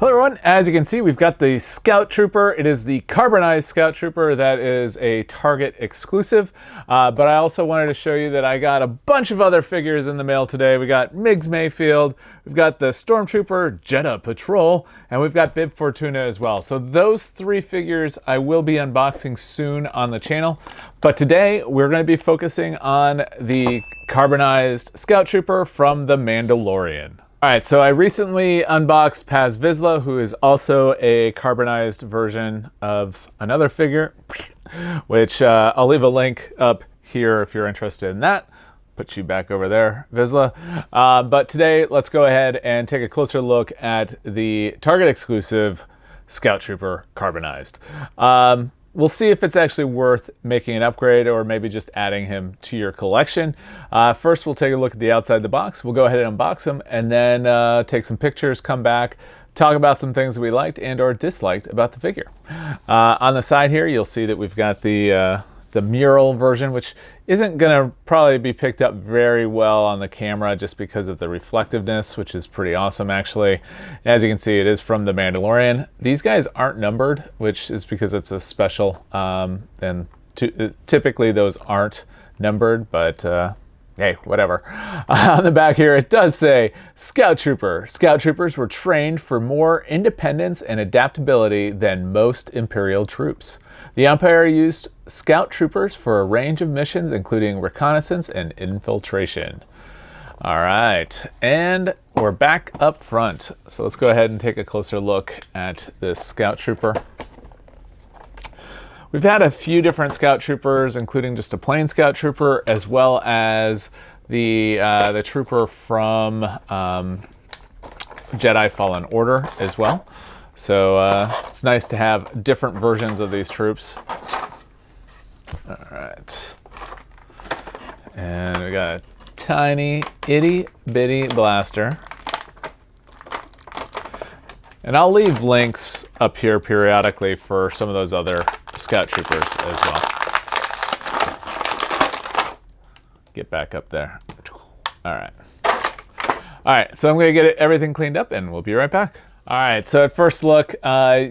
Hello everyone, as you can see we've got the Scout Trooper. It is the Carbonized Scout Trooper that is a Target exclusive, but I also wanted to show you that I got a bunch of other figures in the mail today. We got Migs Mayfield, we've got the Stormtrooper Jedha Patrol, and we've got Bib Fortuna as well. So those three figures I will be unboxing soon on the channel, but today we're going to be focusing on the Carbonized Scout Trooper from the Mandalorian. Alright, so I recently unboxed Paz Vizsla, who is also a carbonized version of another figure, which I'll leave a link up here if you're interested in that. Put you back over there, Vizsla. But today, let's go ahead and take a closer look at the Target exclusive Scout Trooper Carbonized. We'll see if it's actually worth making an upgrade or maybe just adding him to your collection. First, we'll take a look at the outside of the box. We'll go ahead and unbox him and then take some pictures, come back, talk about some things that we liked and or disliked about the figure. On the side here, you'll see that we've got the mural version, which isn't going to probably be picked up very well on the camera just because of the reflectiveness, which is pretty awesome actually. As you can see, it is from the Mandalorian. These guys aren't numbered, which is because it's a special, and typically those aren't numbered, but hey, whatever. On the back here, it does say Scout Trooper. Scout Troopers were trained for more independence and adaptability than most Imperial troops. The Empire used Scout Troopers for a range of missions, including reconnaissance and infiltration. All right, and we're back up front. So let's go ahead and take a closer look at this Scout Trooper. We've had a few different Scout Troopers, including just a plain Scout Trooper, as well as the Trooper from Jedi Fallen Order as well. So it's nice to have different versions of these troops. All right. And we got a tiny, itty bitty blaster. And I'll leave links up here periodically for some of those other Scout Troopers as well. Get back up there. All right. All right, so I'm going to get everything cleaned up and we'll be right back. All right, so at first look,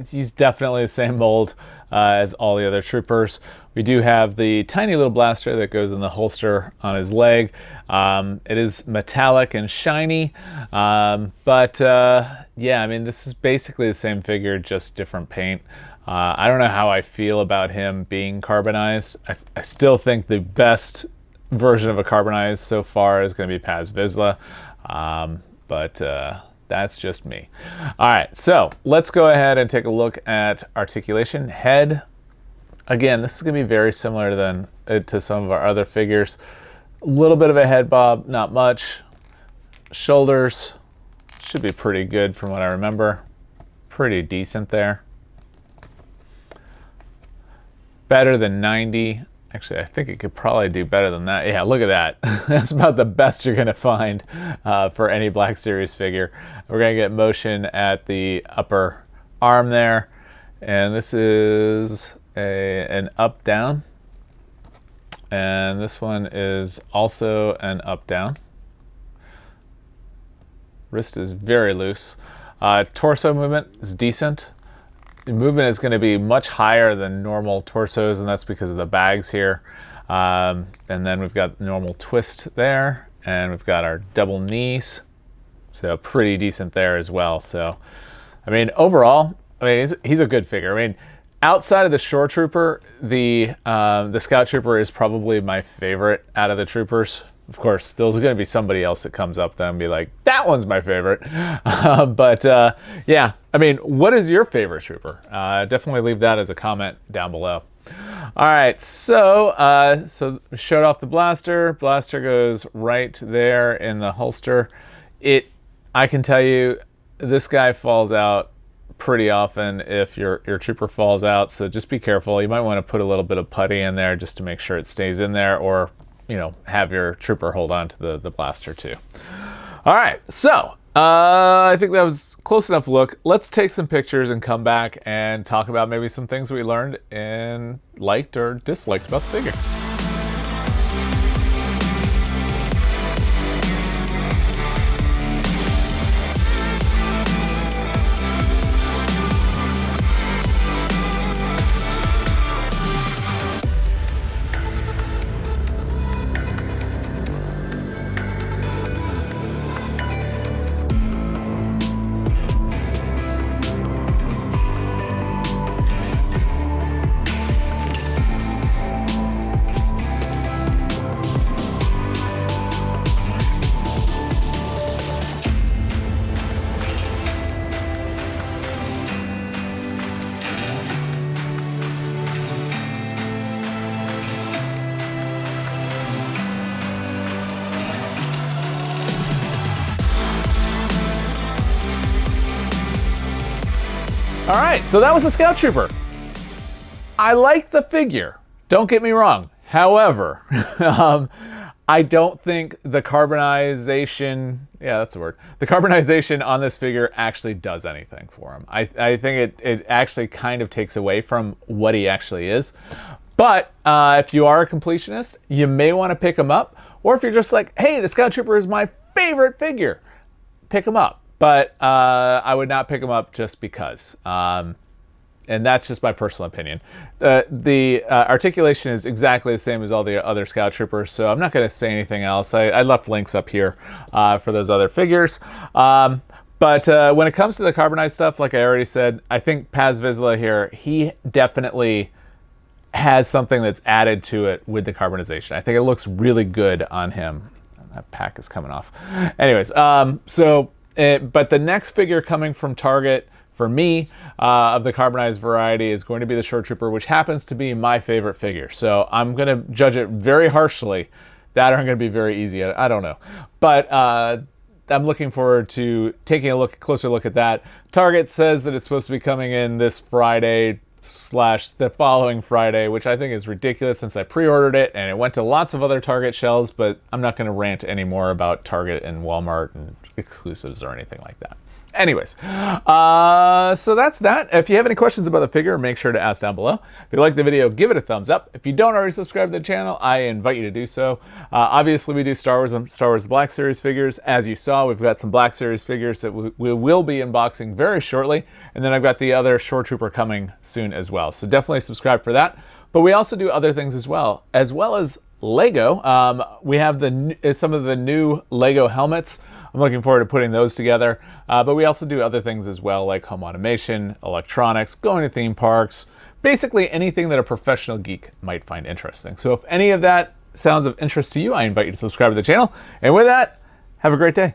he's definitely the same mold as all the other troopers. We do have the tiny little blaster that goes in the holster on his leg. It is metallic and shiny, but yeah, I mean, this is basically the same figure, just different paint. I don't know how I feel about him being carbonized. I still think the best version of a carbonized so far is going to be Paz Vizsla, but that's just me. All right, so let's go ahead and take a look at articulation. Head, again, this is going to be very similar to some of our other figures. A little bit of a head bob, not much. Shoulders should be pretty good from what I remember. Pretty decent there. Better than 90. Actually, I think it could probably do better than that. Yeah, look at that. That's about the best you're going to find for any Black Series figure. We're going to get motion at the upper arm there. And this is an up-down. And this one is also an up-down. Wrist is very loose. Torso movement is decent. The movement is going to be much higher than normal torsos, and that's because of the bags here. And then we've got normal twist there, and we've got our double knees. So pretty decent there as well. So, I mean, overall, I mean, he's a good figure. I mean, outside of the Shore Trooper, the Scout Trooper is probably my favorite out of the troopers. Of course, there's going to be somebody else that comes up then and be like, that one's my favorite. But yeah, I mean, what is your favorite trooper? Definitely leave that as a comment down below. All right, so so we showed off the blaster. Blaster goes right there in the holster. I can tell you, this guy falls out pretty often if your trooper falls out. So just be careful. You might want to put a little bit of putty in there just to make sure it stays in there, or have your trooper hold on to the blaster too. All right, so I think that was close enough look. Let's take some pictures and come back and talk about maybe some things we learned and liked or disliked about the figure. All right, so that was a Scout Trooper. I like the figure, don't get me wrong. However, I don't think the carbonization, yeah, that's the word. The carbonization on this figure actually does anything for him. I think it actually kind of takes away from what he actually is. But if you are a completionist, you may want to pick him up. Or if you're just like, hey, the Scout Trooper is my favorite figure, pick him up. But I would not pick him up just because. And that's just my personal opinion. The articulation is exactly the same as all the other Scout Troopers, so I'm not going to say anything else. I left links up here for those other figures. But when it comes to the carbonized stuff, like I already said, I think Paz Vizsla here, he definitely has something that's added to it with the carbonization. I think it looks really good on him. That pack is coming off. Anyways, but the next figure coming from Target, for me, of the carbonized variety is going to be the Shore Trooper, which happens to be my favorite figure. So I'm going to judge it very harshly. That aren't going to be very easy. I don't know. But I'm looking forward to taking a closer look at that. Target says that it's supposed to be coming in this Friday / the following Friday, which I think is ridiculous since I pre-ordered it and it went to lots of other Target shelves, but I'm not going to rant anymore about Target and Walmart and exclusives or anything like that. Anyways, so that's that. If you have any questions about the figure, make sure to ask down below. If you like the video, give it a thumbs up. If you don't already subscribe to the channel, I invite you to do so. Obviously, we do Star Wars and Star Wars Black Series figures. As you saw, we've got some Black Series figures that we will be unboxing very shortly. And then I've got the other Shore Trooper coming soon as well. So definitely subscribe for that. But we also do other things as well as Lego. We have some of the new Lego helmets. I'm looking forward to putting those together. But we also do other things as well, like home automation, electronics, going to theme parks, basically anything that a professional geek might find interesting. So if any of that sounds of interest to you, I invite you to subscribe to the channel. And with that, have a great day.